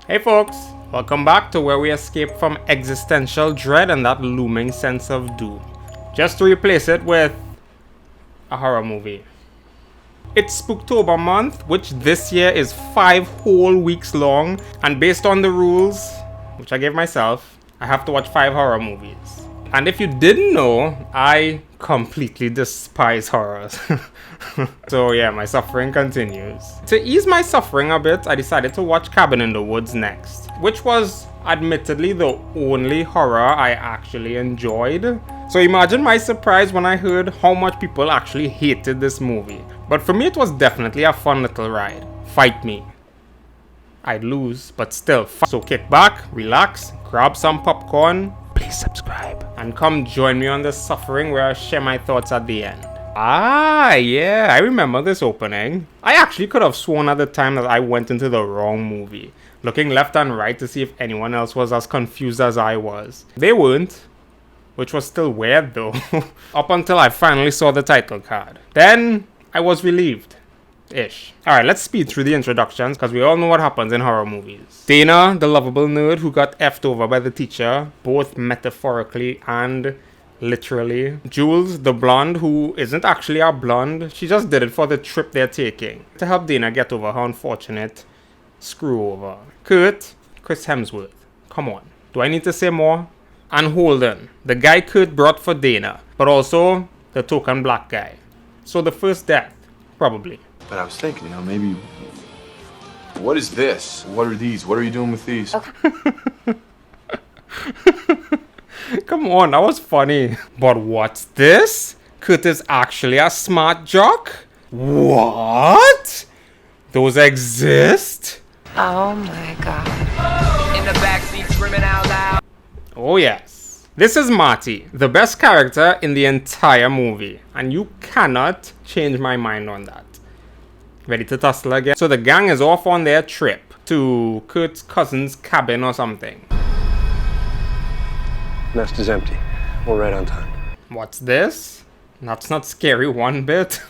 Hey folks, welcome back to where we escape from existential dread and that looming sense of doom, just to replace it with a horror movie. It's Spooktober month, which this year is 5 whole weeks long, and based on the rules, which I gave myself, I have to watch 5 horror movies. And if you didn't know, I completely despise horrors. So yeah, my suffering continues. To ease my suffering a bit, I decided to watch Cabin in the Woods next, which was admittedly the only horror I actually enjoyed. So imagine my surprise when I heard how much people actually hated this movie. But for me it was definitely a fun little ride. Fight me. I'd lose, but still. So kick back, relax, grab some popcorn, please subscribe, and come join me on the suffering where I share my thoughts at the end. Ah, yeah, I remember this opening. I actually could have sworn at the time that I went into the wrong movie, looking left and right to see if anyone else was as confused as I was. They weren't, which was still weird though, up until I finally saw the title card. Then I was relieved. Ish. Alright, let's speed through the introductions because we all know what happens in horror movies. Dana, the lovable nerd who got effed over by the teacher, both metaphorically and literally. Jules, the blonde who isn't actually a blonde, she just did it for the trip they're taking to help Dana get over her unfortunate screw over. Kurt, Chris Hemsworth. Come on, do I need to say more? And Holden, the guy Kurt brought for Dana, but also the token black guy. So the first death, probably. But I was thinking, maybe... What is this? What are these? What are you doing with these? Come on, that was funny. But what's this? Kurt is actually a smart jock? What? Those exist? Oh my god. In the backseat screaming out loud. Oh yes. This is Marty, the best character in the entire movie. And you cannot change my mind on that. Ready to tussle again? So the gang is off on their trip to Kurt's cousin's cabin or something. Nest is empty. We're right on time. What's this? That's not scary one bit.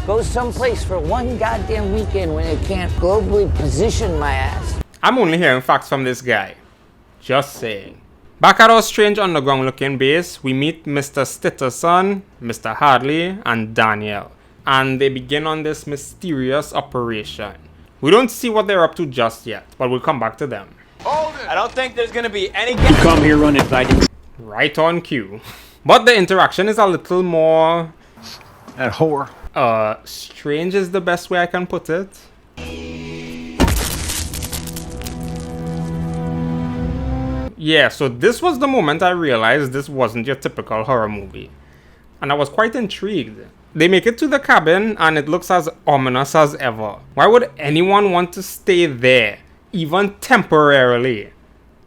Go someplace for one goddamn weekend when it can't globally position my ass. I'm only hearing facts from this guy. Just saying. Back at our strange underground looking base, we meet Mr. Stitterson, Mr. Hadley, and Daniel. And they begin on this mysterious operation. We don't see what they're up to just yet, but we'll come back to them. I don't think there's gonna be any. You come here running fighting. Right on cue. But the interaction is a little more... That whore. strange is the best way I can put it. Yeah, so this was the moment I realized this wasn't your typical horror movie. And I was quite intrigued. They make it to the cabin and it looks as ominous as ever. Why would anyone want to stay there, even temporarily?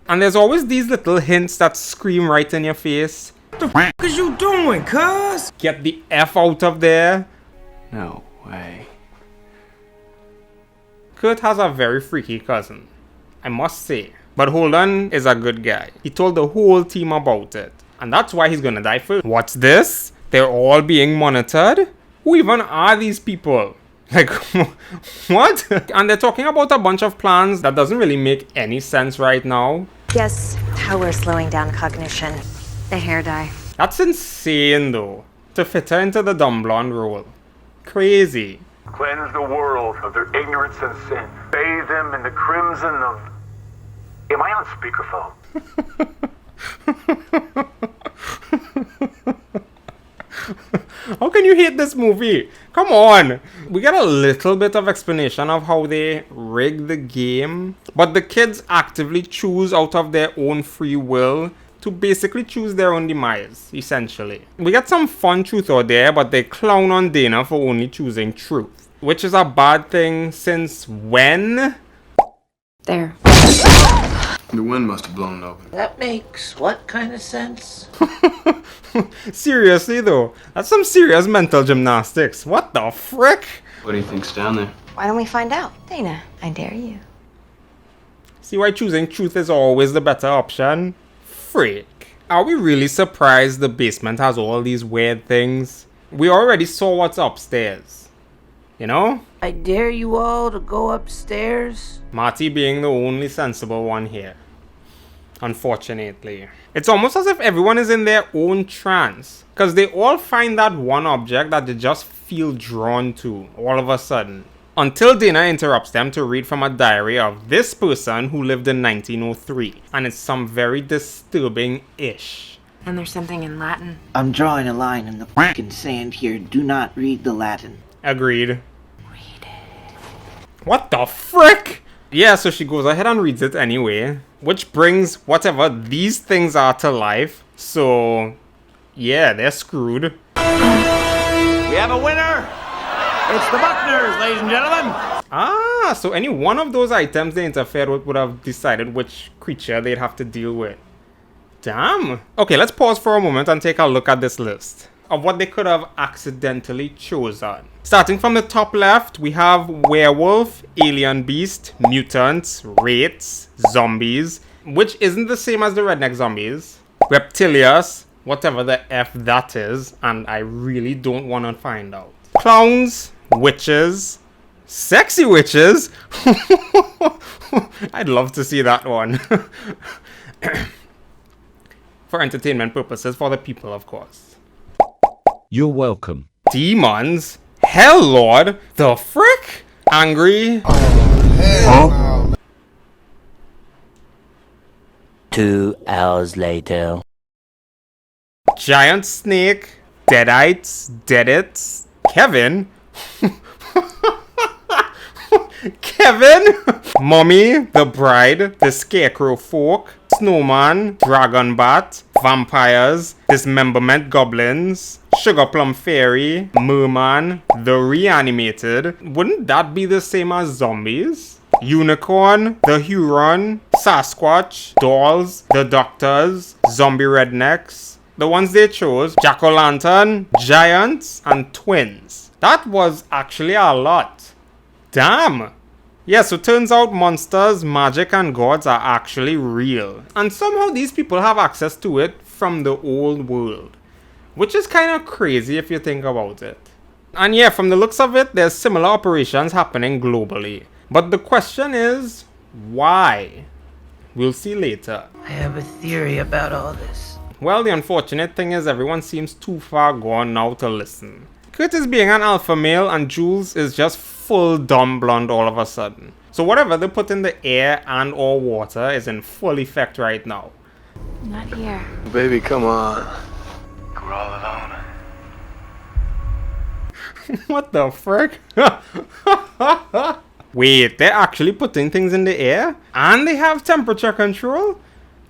And there's always these little hints that scream right in your face. What the f is you doing, cuz? Get the F out of there. No way. Kurt has a very freaky cousin, I must say. But Holden is a good guy. He told the whole team about it. And that's why he's gonna die first. What's this? They're all being monitored? Who even are these people? Like, what? And they're talking about a bunch of plans that doesn't really make any sense right now. Guess how we're slowing down cognition. The hair dye. That's insane though, to fit her into the dumb blonde role. Crazy. Cleanse the world of their ignorance and sin. Bathe them in the crimson of... Am I on speakerphone? How can you hate this movie? Come on! We get a little bit of explanation of how they rig the game, but the kids actively choose out of their own free will to basically choose their own demise, essentially. We get some fun truth out there, but they clown on Dana for only choosing truth, which is a bad thing since when? There. The wind must have blown it open. That makes what kind of sense? Seriously though, that's some serious mental gymnastics. What the frick? What do you think's down there? Why don't we find out? Dana, I dare you. See why choosing truth is always the better option? Freak. Are we really surprised the basement has all these weird things? We already saw what's upstairs. You know? I dare you all to go upstairs. Marty being the only sensible one here. Unfortunately. It's almost as if everyone is in their own trance. Because they all find that one object that they just feel drawn to all of a sudden. Until Dana interrupts them to read from a diary of this person who lived in 1903. And it's some very disturbing-ish. And there's something in Latin. I'm drawing a line in the fucking sand here. Do not read the Latin. Agreed. What the frick? Yeah, so she goes ahead and reads it anyway. Which brings whatever these things are to life. So, yeah, they're screwed. We have a winner! It's the Buckners, ladies and gentlemen! Ah, so any one of those items they interfered with would have decided which creature they'd have to deal with. Damn. Okay, let's pause for a moment and take a look at this list of what they could have accidentally chosen. Starting from the top left, we have werewolf, alien beast, mutants, wraiths, zombies, which isn't the same as the redneck zombies, reptilius, whatever the F that is, and I really don't want to find out. Clowns, witches, sexy witches. I'd love to see that one. For entertainment purposes, for the people, of course. You're welcome. Demons? Hell Lord? The frick? Angry? 2 hours later. Giant snake? Deadites? Deadites? Kevin? Kevin? Mummy? The Bride? The Scarecrow Folk? Snowman? Dragon Bat? Vampires? Dismemberment Goblins? Sugar Plum Fairy? Merman? The Reanimated? Wouldn't that be the same as zombies? Unicorn? The Huron? Sasquatch? Dolls? The Doctors? Zombie Rednecks? The ones they chose: Jack-o'-lantern, giants, and twins. That was actually a lot. Damn! Yeah, so turns out monsters, magic, and gods are actually real. And somehow these people have access to it from the old world. Which is kind of crazy if you think about it. And yeah, from the looks of it, there's similar operations happening globally. But the question is, why? We'll see later. I have a theory about all this. Well, the unfortunate thing is everyone seems too far gone now to listen. Kurt is being an alpha male and Jules is just full dumb blonde all of a sudden. So whatever they put in the air and or water is in full effect right now. Not here. Baby, come on. We're all alone. What the frick? Wait, they're actually putting things in the air? And they have temperature control?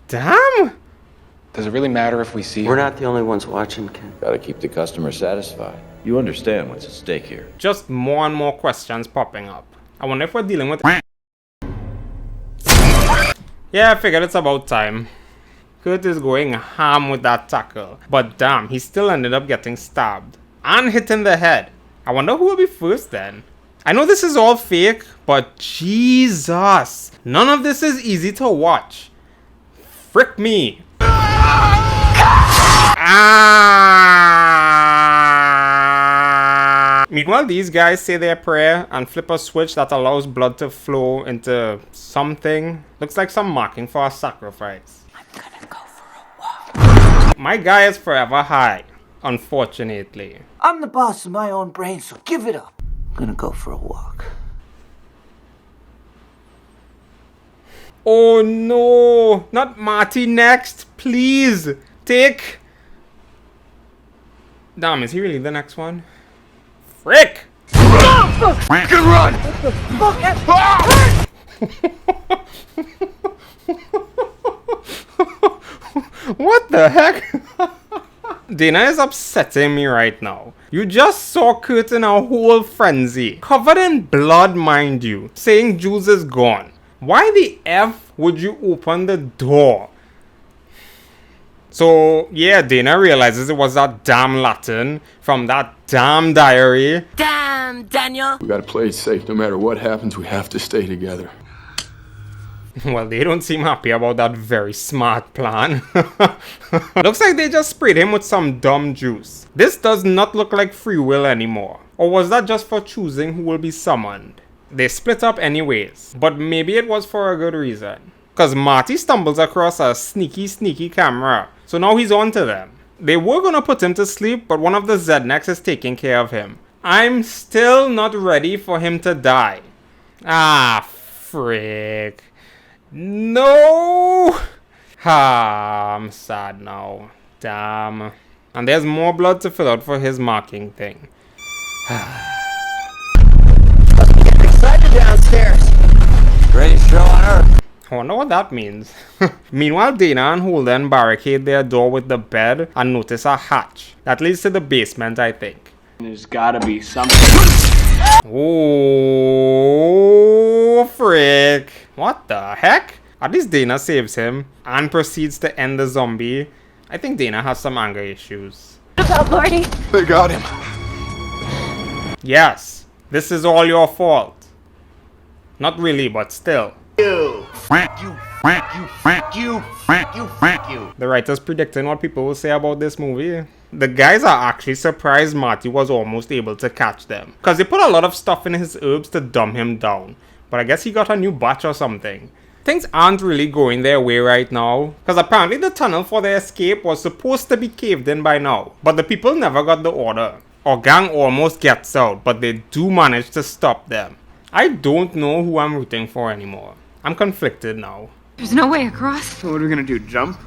Damn! Does it really matter if we see We're not the only ones watching, Ken. Gotta keep the customer satisfied. You understand what's at stake here. Just more and more questions popping up. I wonder if we're dealing with... Yeah, I figured it's about time. Kurt is going ham with that tackle. But damn, he still ended up getting stabbed. And hit in the head. I wonder who will be first then. I know this is all fake, but Jesus. None of this is easy to watch. Frick me. Meanwhile, these guys say their prayer and flip a switch that allows blood to flow into something. Looks like some marking for a sacrifice. I'm gonna go for a walk. My guy is forever high, unfortunately. I'm the boss of my own brain, so give it up. I'm gonna go for a walk. Oh no, not Marty next, please. Take. Damn, is he really the next one? Frick! Good run! What the heck? Dana is upsetting me right now. You just saw Kurt in a whole frenzy, covered in blood mind you, saying Jules is gone. Why the F would you open the door? So, yeah, Dana realizes it was that damn Latin from that damn diary. Damn, Daniel! We gotta play it safe. No matter what happens, we have to stay together. Well, they don't seem happy about that very smart plan. Looks like they just sprayed him with some dumb juice. This does not look like free will anymore. Or was that just for choosing who will be summoned? They split up anyways, but maybe it was for a good reason. Cause Marty stumbles across a sneaky camera, so now he's on to them. They were gonna put him to sleep, but one of the Zednecks is taking care of him. I'm still not ready for him to die. Ah, frick. No! Ah, I'm sad now. Damn. And there's more blood to fill out for his marking thing. Excited downstairs. Greatest show on earth. I wonder what that means. Meanwhile, Dana and Holden barricade their door with the bed and notice a hatch. That leads to the basement, I think. There's gotta be something. Oh, frick. What the heck? At least Dana saves him and proceeds to end the zombie. I think Dana has some anger issues. What about Marty? They got him. Yes, this is all your fault. Not really, but still. Frank you. The writers predicting what people will say about this movie. The guys are actually surprised Marty was almost able to catch them, because they put a lot of stuff in his herbs to dumb him down. But I guess he got a new batch or something. Things aren't really going their way right now, because apparently the tunnel for their escape was supposed to be caved in by now, but the people never got the order. Our gang almost gets out, but they do manage to stop them. I don't know who I'm rooting for anymore. I'm conflicted now. There's no way across. What are we gonna do, jump?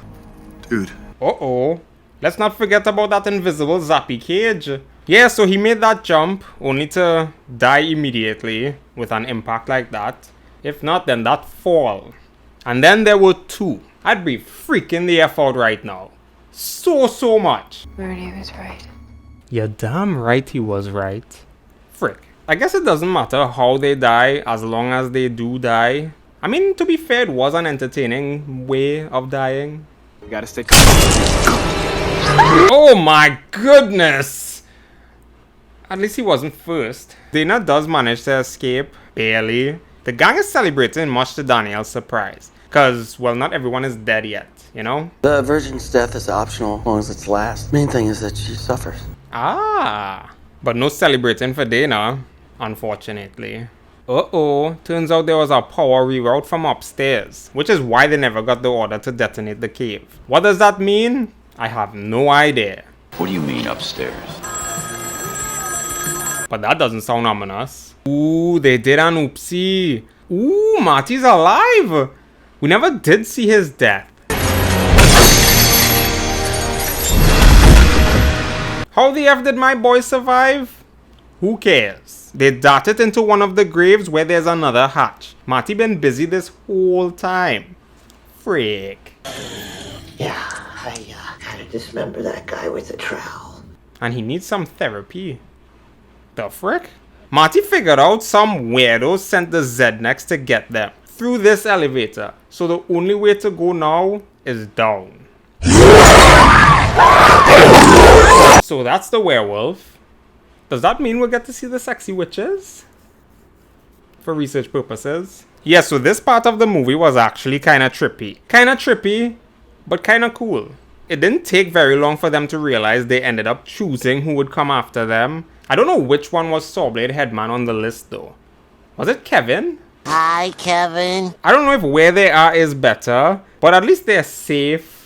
Dude. Uh-oh. Let's not forget about that invisible zappy cage. Yeah, so he made that jump, only to die immediately with an impact like that. If not, then that fall. And then there were two. I'd be freaking the F out right now. So much. Marty was right. You're damn right he was right. Frick. I guess it doesn't matter how they die as long as they do die. I mean, to be fair, it was an entertaining way of dying. We gotta stay. Oh my goodness! At least he wasn't first. Dana does manage to escape, barely. The gang is celebrating, much to Daniel's surprise. Cause, well, not everyone is dead yet, you know? The virgin's death is optional as long as it's last. Main thing is that she suffers. Ah! But no celebrating for Dana, unfortunately. Uh-oh, turns out there was a power reroute from upstairs, which is why they never got the order to detonate the cave. What does that mean? I have no idea. What do you mean upstairs? But that doesn't sound ominous. Ooh, they did an oopsie. Ooh, Marty's alive! We never did see his death. How the F did my boy survive? Who cares? They darted into one of the graves where there's another hatch. Marty been busy this whole time. Frick. Yeah, I gotta dismember that guy with a trowel. And he needs some therapy. The frick? Marty figured out some weirdo sent the Zednecks to get them through this elevator. So the only way to go now is down. So that's the werewolf. Does that mean we'll get to see the sexy witches? For research purposes. Yeah, so this part of the movie was actually kinda trippy, but kinda cool. It didn't take very long for them to realize they ended up choosing who would come after them. I don't know which one was Sawblade Headman on the list though. Was it Kevin? Hi, Kevin. I don't know if where they are is better, but at least they're safe-ish.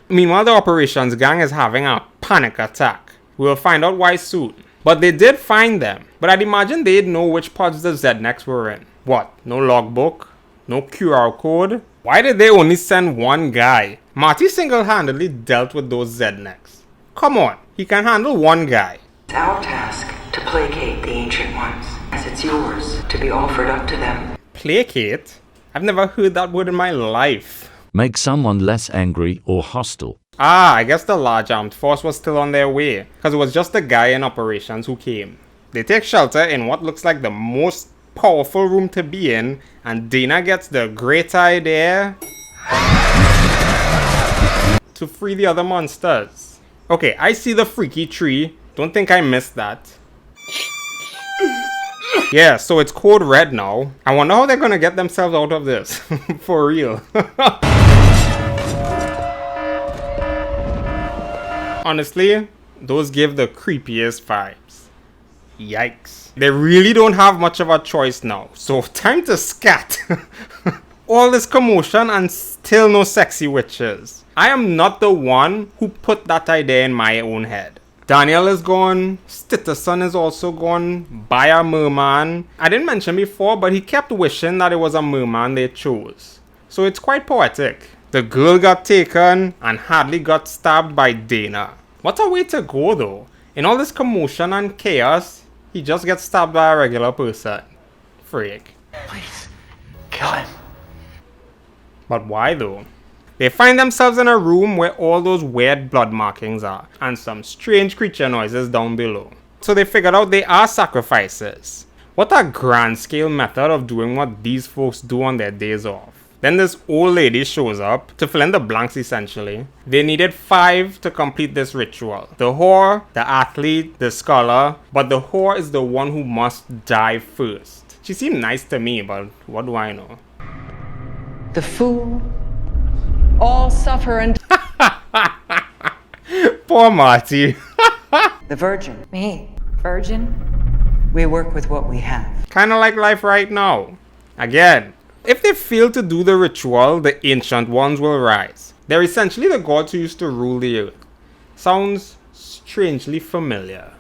Meanwhile, the operations gang is having a panic attack. We'll find out why soon. But they did find them. But I'd imagine they'd know which pods the Zednecks were in. What? No logbook? No QR code? Why did they only send one guy? Marty single-handedly dealt with those Zednecks. Come on, he can handle one guy. It's our task to placate the Ancient Ones, as it's yours to be offered up to them. Placate? I've never heard that word in my life. Make someone less angry or hostile. Ah, I guess the large armed force was still on their way, because it was just the guy in operations who came. They take shelter in what looks like the most powerful room to be in, and Dana gets the great idea to free the other monsters. Okay, I see the freaky tree. Don't think I missed that. Yeah, so it's code red now. I wonder how they're gonna get themselves out of this. For real. Honestly, those give the creepiest vibes. Yikes. They really don't have much of a choice now. So time to scat. All this commotion and still no sexy witches. I am not the one who put that idea in my own head. Daniel is gone. Stitterson is also gone by a merman. I didn't mention before, but he kept wishing that it was a merman they chose. So it's quite poetic. The girl got taken and Hadley got stabbed by Dana. What a way to go though. In all this commotion and chaos, he just gets stabbed by a regular person. Freak. Please, kill him. But why though? They find themselves in a room where all those weird blood markings are and some strange creature noises down below. So they figured out they are sacrifices. What a grand scale method of doing what these folks do on their days off. Then this old lady shows up to fill in the blanks essentially. They needed 5 to complete this ritual. The whore, the athlete, the scholar, but the whore is the one who must die first. She seemed nice to me, but what do I know? The fool. All suffer and... Poor Marty. The virgin. Me. Virgin? We work with what we have. Kinda like life right now. Again, if they fail to do the ritual, the ancient ones will rise. They're essentially the gods who used to rule the earth. Sounds strangely familiar.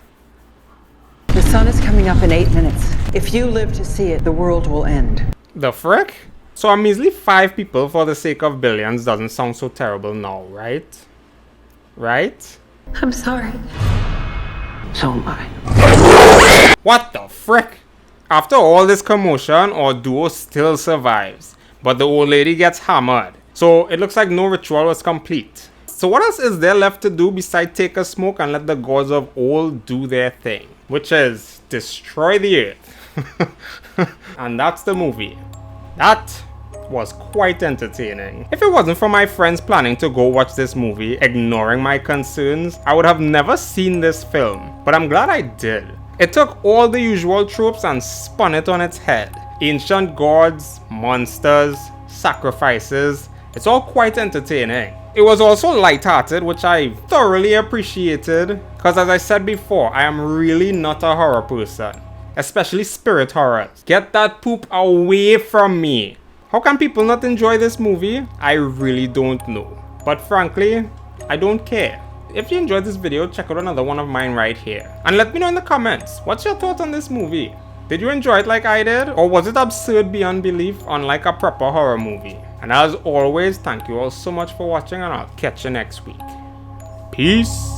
The sun is coming up in 8 minutes. If you live to see it, the world will end. The frick? So a measly 5 people for the sake of billions doesn't sound so terrible now, right? Right? I'm sorry. So am I. What the frick? After all this commotion, our duo still survives, but the old lady gets hammered. So it looks like no ritual was complete. So what else is there left to do besides take a smoke and let the gods of old do their thing? Which is destroy the earth. And that's the movie. That was quite entertaining. If it wasn't for my friends planning to go watch this movie, ignoring my concerns, I would have never seen this film. But I'm glad I did. It took all the usual tropes and spun it on its head. Ancient gods, monsters, sacrifices. It's all quite entertaining. It was also light-hearted, which I thoroughly appreciated. Because as I said before, I am really not a horror person. Especially spirit horrors. Get that poop away from me. How can people not enjoy this movie? I really don't know. But frankly, I don't care. If you enjoyed this video, check out another one of mine right here. And let me know in the comments, what's your thoughts on this movie? Did you enjoy it like I did? Or was it absurd beyond belief, unlike a proper horror movie? And as always, thank you all so much for watching and I'll catch you next week. Peace.